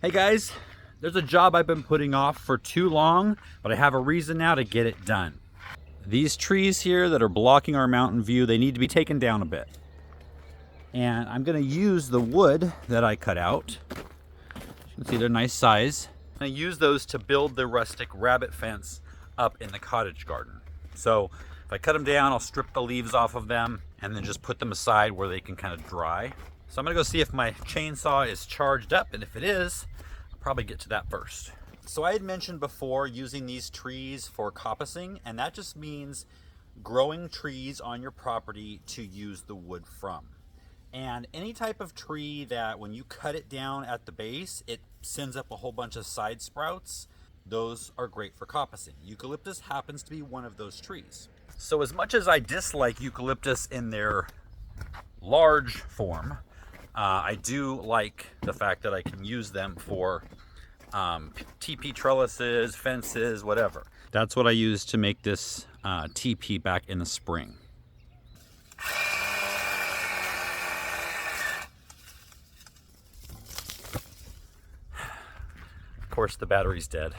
Hey guys, there's a job I've been putting off for too long, but I have a reason now to get it done. These trees here that are blocking our mountain view, they need to be taken down a bit. And I'm gonna use the wood that I cut out. You can see they're nice size. I'm gonna use those to build the rustic rabbit fence up in the cottage garden. So if I cut them down, I'll strip the leaves off of them and then just put them aside where they can kind of dry. So I'm gonna go see if my chainsaw is charged up, and if it is, I'll probably get to that first. So I had mentioned before using these trees for coppicing, and that just means growing trees on your property to use the wood from. And any type of tree that when you cut it down at the base, it sends up a whole bunch of side sprouts, those are great for coppicing. Eucalyptus happens to be one of those trees. So as much as I dislike eucalyptus in their large form, I do like the fact that I can use them for TP trellises, fences, whatever. That's what I used to make this TP back in the spring. Of course, the battery's dead.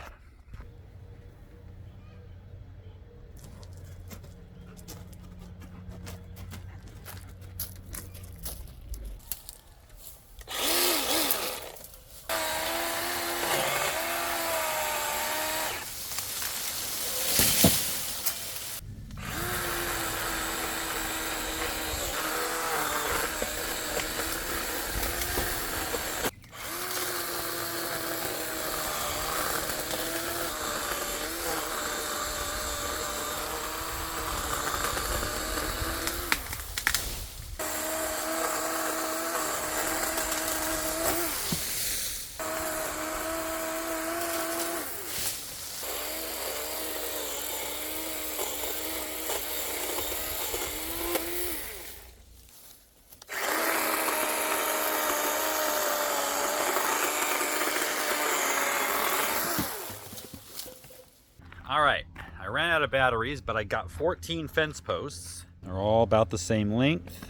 All right, I ran out of batteries, but I got 14 fence posts. They're all about the same length.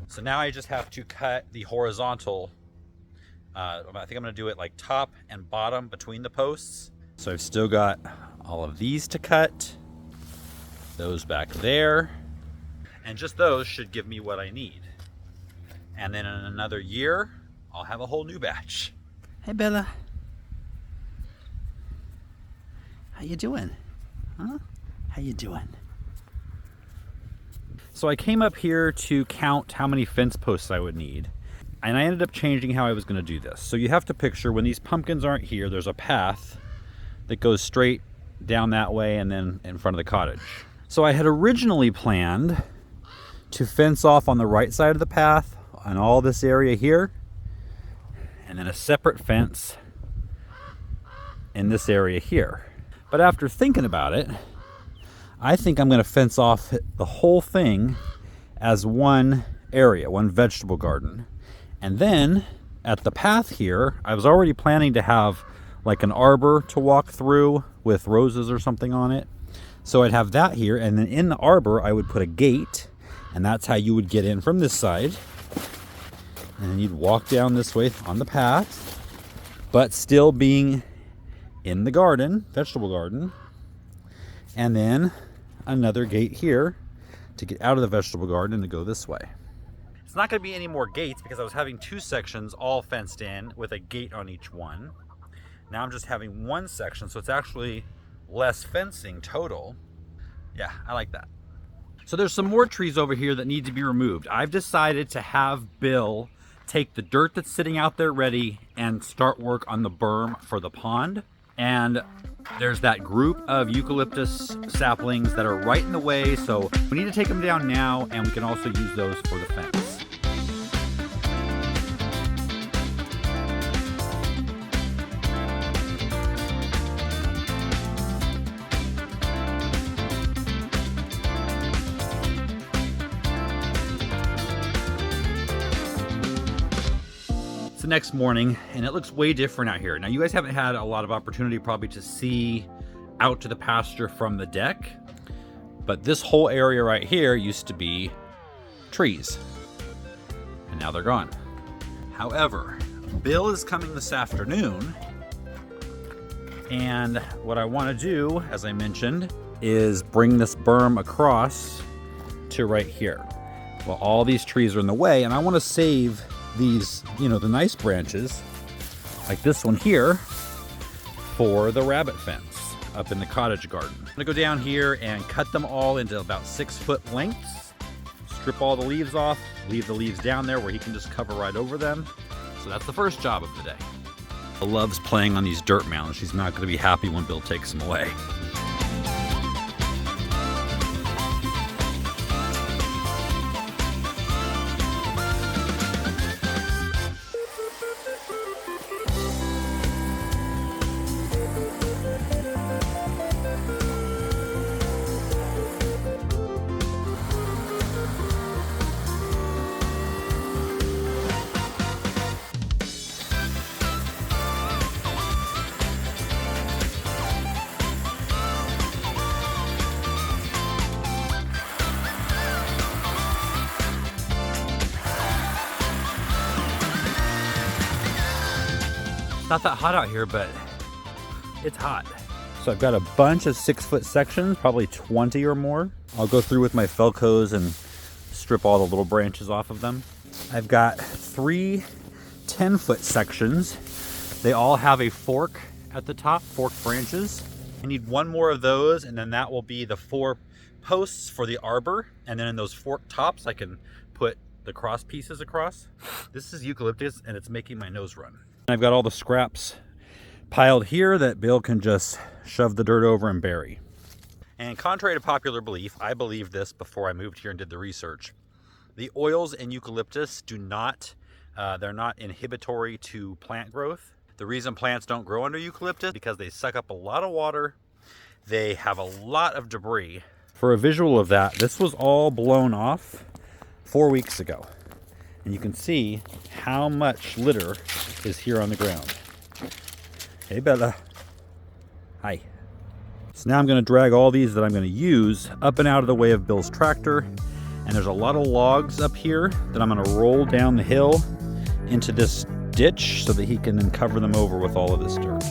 So now I just have to cut the horizontal. I think I'm gonna do it like top and bottom between the posts. So I've still got all of these to cut, those back there, and just those should give me what I need. And then in another year, I'll have a whole new batch. Hey Bella. How you doing? Huh? How you doing? So I came up here to count how many fence posts I would need. And I ended up changing how I was gonna do this. So you have to picture when these pumpkins aren't here, there's a path that goes straight down that way and then in front of the cottage. So I had originally planned to fence off on the right side of the path on all this area here, and then a separate fence in this area here. But after thinking about it, I think I'm going to fence off the whole thing as one area, one vegetable garden. And then at the path here, I was already planning to have like an arbor to walk through with roses or something on it. So I'd have that here, and then in the arbor I would put a gate, and that's how you would get in from this side. And then you'd walk down this way on the path, but still being in the garden, vegetable garden, and then another gate here to get out of the vegetable garden and to go this way. It's not going to be any more gates because I was having two sections all fenced in with a gate on each one. Now I'm just having one section, so it's actually less fencing total. Yeah, I like that. So there's some more trees over here that need to be removed. I've decided to have Bill take the dirt that's sitting out there ready and start work on the berm for the pond. And there's that group of eucalyptus saplings that are right in the way, so we need to take them down now, and we can also use those for the fence. The next morning, and it looks way different out here. Now you guys haven't had a lot of opportunity probably to see out to the pasture from the deck, but this whole area right here used to be trees, and now they're gone. However, Bill is coming this afternoon, and what I want to do, as I mentioned, is bring this berm across to right here. Well, all these trees are in the way, and I want to save these, you know, the nice branches, like this one here, for the rabbit fence up in the cottage garden. I'm gonna go down here and cut them all into about 6-foot lengths, strip all the leaves off, leave the leaves down there where he can just cover right over them. So that's the first job of the day. Bill loves playing on these dirt mounds. She's not gonna be happy when Bill takes them away. It's not that hot out here, but it's hot. So I've got a bunch of 6-foot sections, probably 20 or more. I'll go through with my Felcos and strip all the little branches off of them. I've got 3 10-foot sections. They all have a fork at the top, forked branches. I need 1 more of those, and then that will be the 4 posts for the arbor. And then in those forked tops, I can put the cross pieces across. This is eucalyptus, and it's making my nose run. I've got all the scraps piled here that Bill can just shove the dirt over and bury. And contrary to popular belief, I believed this before I moved here and did the research. The oils in eucalyptus do not, they're not inhibitory to plant growth. The reason plants don't grow under eucalyptus is because they suck up a lot of water. They have a lot of debris. For a visual of that, this was all blown off 4 weeks ago. And you can see how much litter is here on the ground. Hey, Bella. Hi. So now I'm going to drag all these that I'm going to use up and out of the way of Bill's tractor. And there's a lot of logs up here that I'm going to roll down the hill into this ditch so that he can then cover them over with all of this dirt.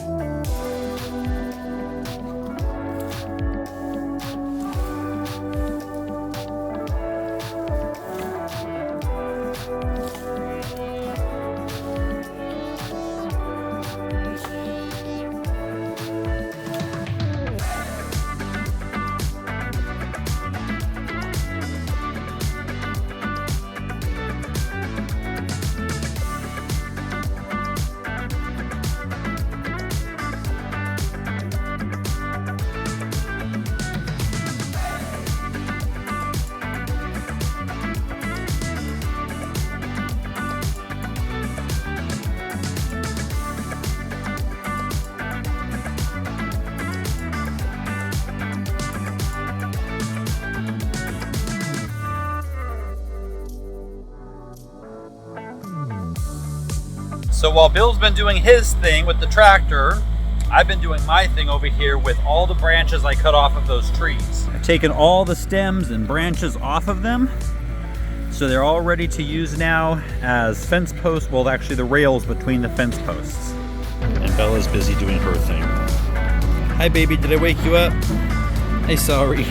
So while Bill's been doing his thing with the tractor, I've been doing my thing over here with all the branches I cut off of those trees. I've taken all the stems and branches off of them, so they're all ready to use now as fence posts. Well, actually the rails between the fence posts. And Bella's busy doing her thing. Hi baby, did I wake you up? Hey, sorry.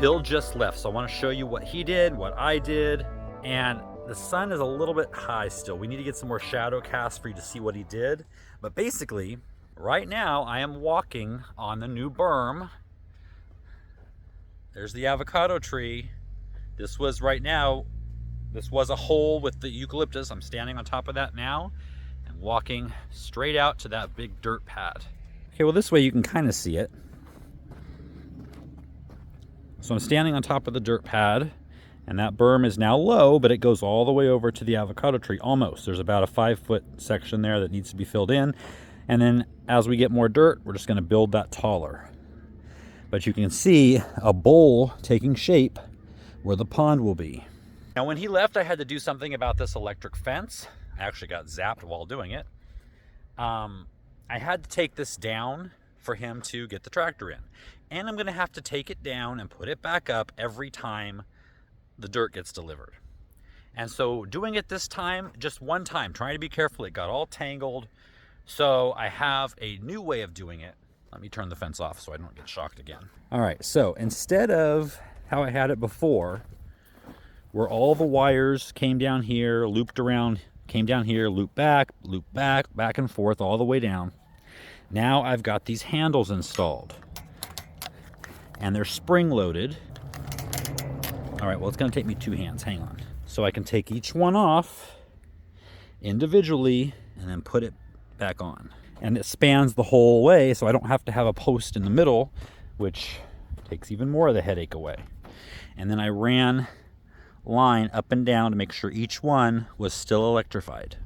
Bill just left, so I want to show you what he did, what I did, and the sun is a little bit high still. We need to get some more shadow cast for you to see what he did. But basically, right now, I am walking on the new berm. There's the avocado tree. This was right now, this was a hole with the eucalyptus. I'm standing on top of that now and walking straight out to that big dirt pad. Okay, well this way you can kind of see it. So I'm standing on top of the dirt pad, And that berm is now low, but it goes all the way over to the avocado tree, almost. There's about a 5-foot section there that needs to be filled in. And then as we get more dirt, we're just gonna build that taller. But you can see a bowl taking shape where the pond will be. Now when he left, I had to do something about this electric fence. I actually got zapped while doing it. I had to take this down for him to get the tractor in. And I'm gonna have to take it down and put it back up every time the dirt gets delivered. And so doing it this time, just one time, trying to be careful, it got all tangled. So I have a new way of doing it. Let me turn the fence off so I don't get shocked again. All right, so instead of how I had it before, where all the wires came down here, looped around, came down here, looped back, back and forth all the way down. Now I've got these handles installed and they're spring loaded. All right, well, it's gonna take me 2 hands, hang on. So I can take each one off individually and then put it back on. And it spans the whole way, so I don't have to have a post in the middle, which takes even more of the headache away. And then I ran line up and down to make sure each one was still electrified.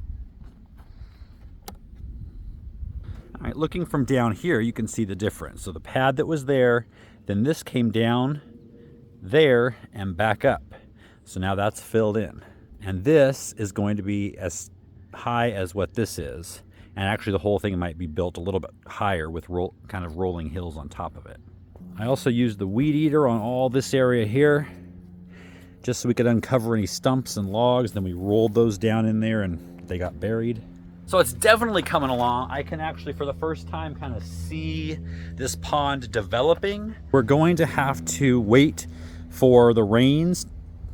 All right, looking from down here, you can see the difference. So the pad that was there, then this came down there and back up. So now that's filled in. And this is going to be as high as what this is. And actually the whole thing might be built a little bit higher with kind of rolling hills on top of it. I also used the weed eater on all this area here, just so we could uncover any stumps and logs. Then we rolled those down in there and they got buried. So it's definitely coming along. I can actually, for the first time, kind of see this pond developing. We're going to have to wait for the rains,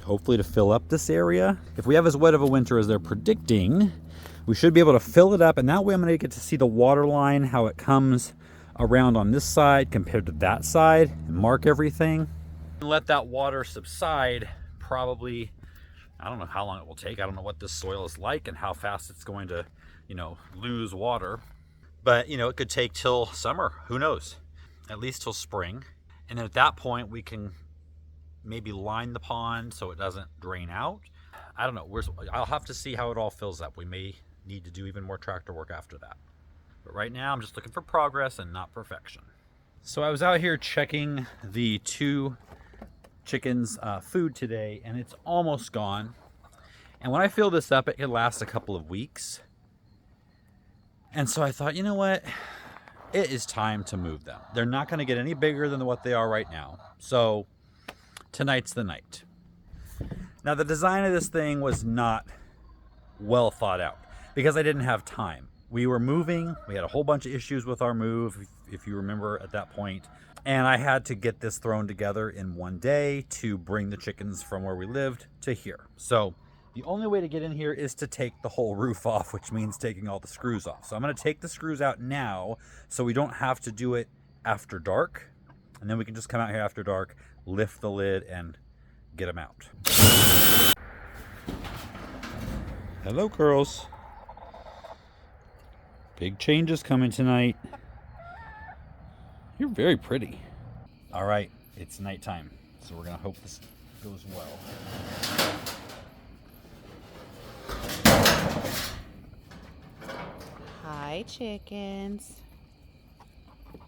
hopefully to fill up this area. If we have as wet of a winter as they're predicting, we should be able to fill it up, and that way I'm gonna get to see the water line, how it comes around on this side compared to that side, and mark everything. Let that water subside, probably, I don't know how long it will take. I don't know what this soil is like and how fast it's going to, lose water. But, it could take till summer, who knows? At least till spring. And then at that point, we can maybe line the pond so it doesn't drain out. I don't know, I'll have to see how it all fills up. We may need to do even more tractor work after that. But right now I'm just looking for progress and not perfection. So I was out here checking the 2 chickens' food today, and it's almost gone. And when I fill this up, it can last a couple of weeks. And so I thought, you know what? It is time to move them. They're not gonna get any bigger than what they are right now. So tonight's the night. Now the design of this thing was not well thought out because I didn't have time. We were moving, we had a whole bunch of issues with our move, if you remember at that point. And I had to get this thrown together in one day to bring the chickens from where we lived to here. So the only way to get in here is to take the whole roof off, which means taking all the screws off. So I'm gonna take the screws out now so we don't have to do it after dark. And then we can just come out here after dark, lift the lid and get them out. Hello, girls. Big changes coming tonight. You're very pretty. All right, it's nighttime, so we're gonna hope this goes well. Hi, chickens.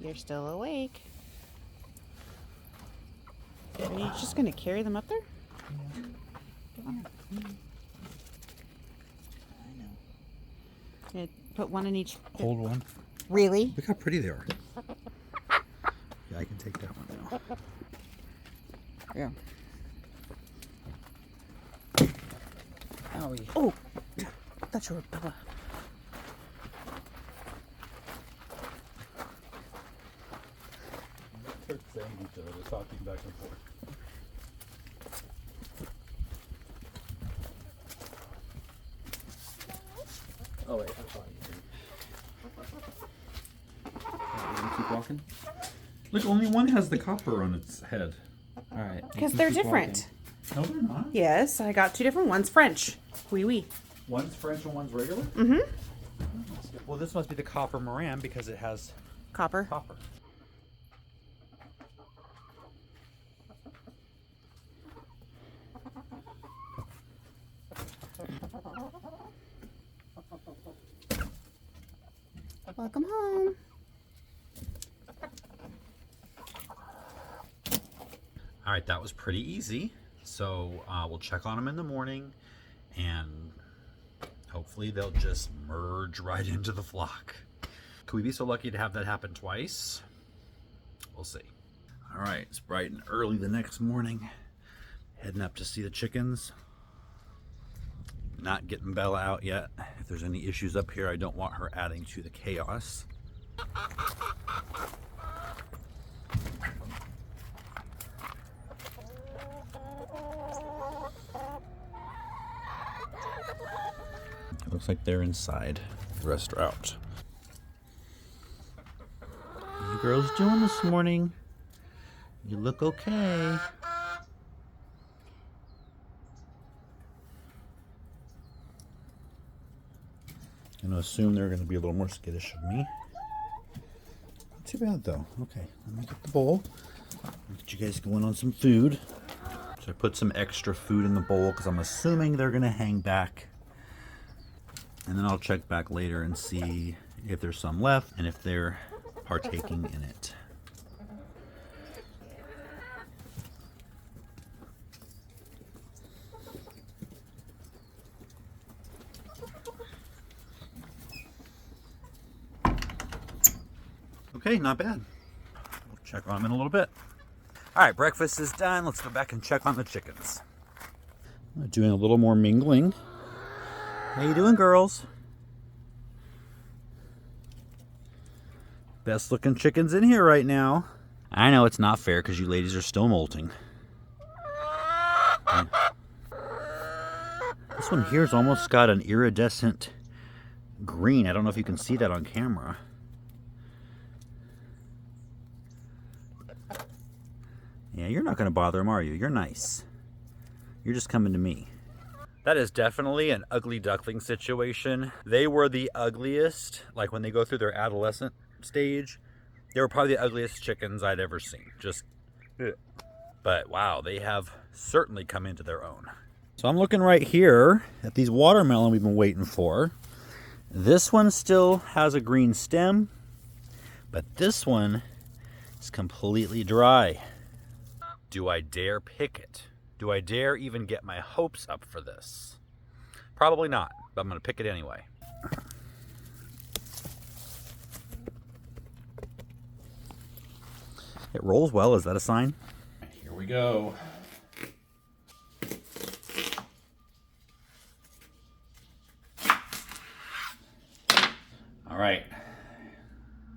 You're still awake. Are you just gonna carry them up there? I know. Yeah, put one in each. Hold one. Really? Look how pretty they are. Yeah, I can take that one now. Yeah. Owie. Oh, that's your Bella. They're saying each other, they're talking back and forth. Oh wait, I thought you did. We're gonna keep walking. Look, only one has the copper on its head. All right. Because they're different. No, they're not. Yes, I got 2 different ones. French. Oui, oui. One's French and one's regular? Mm-hmm. Well, this must be the copper Moran because it has Copper. copper. Welcome home. All right, that was pretty easy. So we'll check on them in the morning, and hopefully they'll just merge right into the flock. Could we be so lucky to have that happen twice? We'll see. All right, it's bright and early the next morning. Heading up to see the chickens. Not getting Bella out yet. If there's any issues up here, I don't want her adding to the chaos. It looks like they're inside. The rest are out. How you girls doing this morning? You look okay. I'm gonna assume they're gonna be a little more skittish of me. Not too bad though. Okay, let me get the bowl. Get you guys going on some food. So I put some extra food in the bowl because I'm assuming they're gonna hang back. And then I'll check back later and see if there's some left and if they're partaking in it. Okay, not bad. We'll check on them in a little bit. All right, breakfast is done. Let's go back and check on the chickens. Doing a little more mingling. How you doing, girls? Best looking chickens in here right now. I know it's not fair because you ladies are still molting. Okay. This one here's almost got an iridescent green. I don't know if you can see that on camera. Yeah, you're not going to bother them, are you? You're nice. You're just coming to me. That is definitely an ugly duckling situation. They were the ugliest, like when they go through their adolescent stage, they were probably the ugliest chickens I'd ever seen. Just, ugh. But wow, they have certainly come into their own. So I'm looking right here at these watermelon we've been waiting for. This one still has a green stem, but this one is completely dry. Do I dare pick it? Do I dare even get my hopes up for this? Probably not, but I'm gonna pick it anyway. It rolls well, is that a sign? Here we go. All right,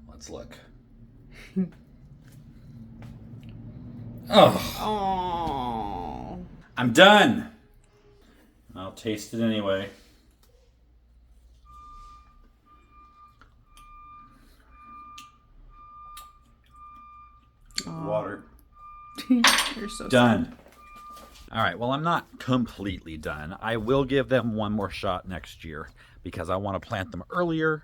let's look. Oh, I'm done. I'll taste it anyway. Water. You're so Done. sad. All right, well, I'm not completely done. I will give them one more shot next year because I want to plant them earlier.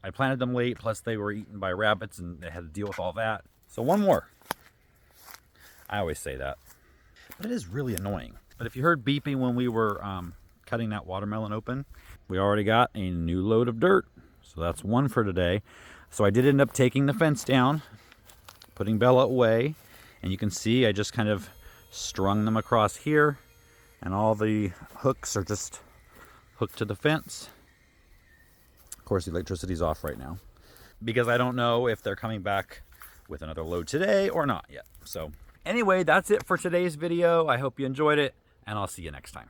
I planted them late, plus they were eaten by rabbits and they had to deal with all that. So one more. I always say that. But it is really annoying. But if you heard beeping when we were cutting that watermelon open, we already got a new load of dirt. So that's one for today. So I did end up taking the fence down, putting Bella away. And you can see I just kind of strung them across here. And all the hooks are just hooked to the fence. Of course, the electricity's off right now because I don't know if they're coming back with another load today or not yet. So anyway, that's it for today's video. I hope you enjoyed it, and I'll see you next time.